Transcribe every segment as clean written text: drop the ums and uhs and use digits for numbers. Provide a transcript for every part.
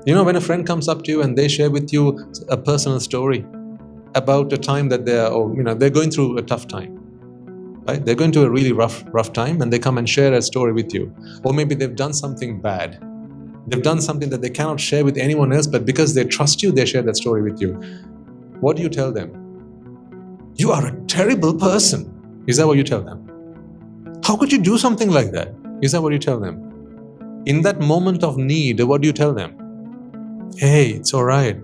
When a friend comes up to you and they share with you a personal story about a time that they're going through a tough time, right? They're going through a really rough time, and they come and share a story with you. Or maybe they've done something bad. They've done something that they cannot share with anyone else, but because they trust you, they share that story with you. What do you tell them? You are a terrible person. Is that what you tell them? How could you do something like that? Is that what you tell them? In that moment of need, what do you tell them? Hey, it's all right.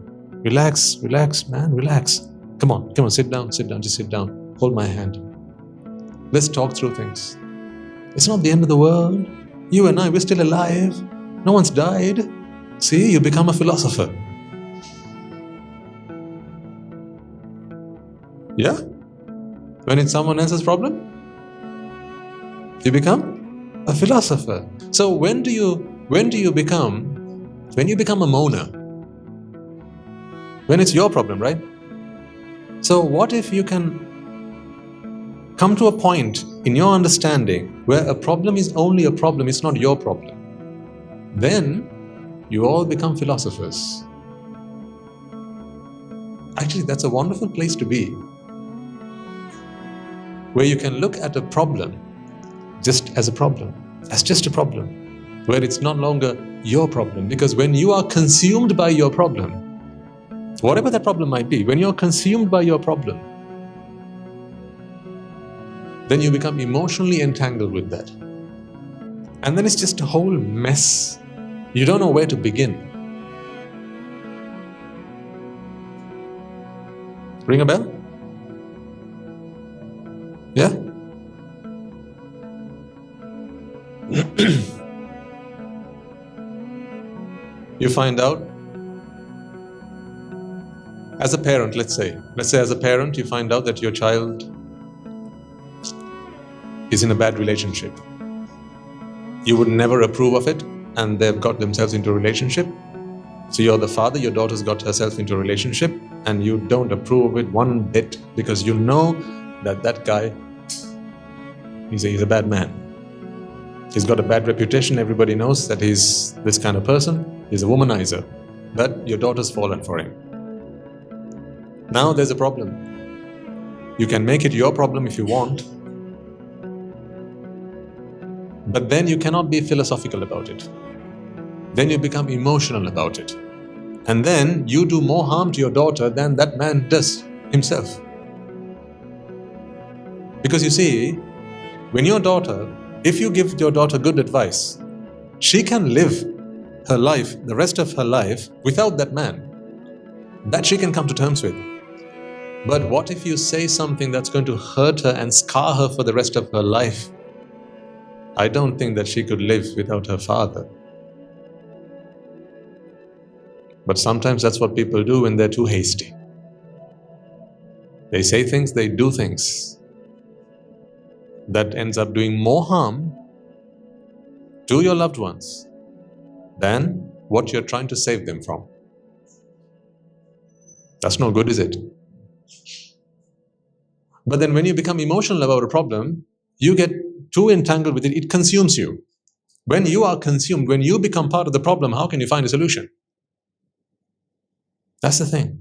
Relax, man, relax. Come on, sit down, just sit down. Hold my hand. Let's talk through things. It's not the end of the world. You and I, we're still alive. No one's died. See, you become a philosopher. Yeah? When it's someone else's problem, you become a philosopher. So when you become a moaner? When it's your problem, right? So what if you can come to a point in your understanding where a problem is only a problem, it's not your problem? Then you all become philosophers. Actually, that's a wonderful place to be, where you can look at a problem just as a problem, as just a problem, where it's no longer your problem. Because when you are consumed by your problem, whatever that problem might be, when you're consumed by your problem, then you become emotionally entangled with that. And then it's just a whole mess. You don't know where to begin. Ring a bell? Yeah? You find out, as a parent, let's say as a parent, you find out that your child is in a bad relationship. You would never approve of it, and they've got themselves into a relationship. So you're the father, your daughter's got herself into a relationship, and you don't approve of it one bit, because you know that guy, he's a bad man. He's got a bad reputation. Everybody knows that he's this kind of person. He's a womanizer. But your daughter's fallen for him. Now there's a problem. You can make it your problem if you want, but then you cannot be philosophical about it. Then you become emotional about it. And then you do more harm to your daughter than that man does himself. Because you see, when your daughter, if you give your daughter good advice, she can live her life, the rest of her life, without that man. That she can come to terms with. But what if you say something that's going to hurt her and scar her for the rest of her life? I don't think that she could live without her father. But sometimes that's what people do when they're too hasty. They say things, they do things that ends up doing more harm to your loved ones than what you're trying to save them from. That's no good, is it? But then when you become emotional about a problem, you get too entangled with it, it consumes you. When you are consumed, when you become part of the problem, how can you find a solution? That's the thing.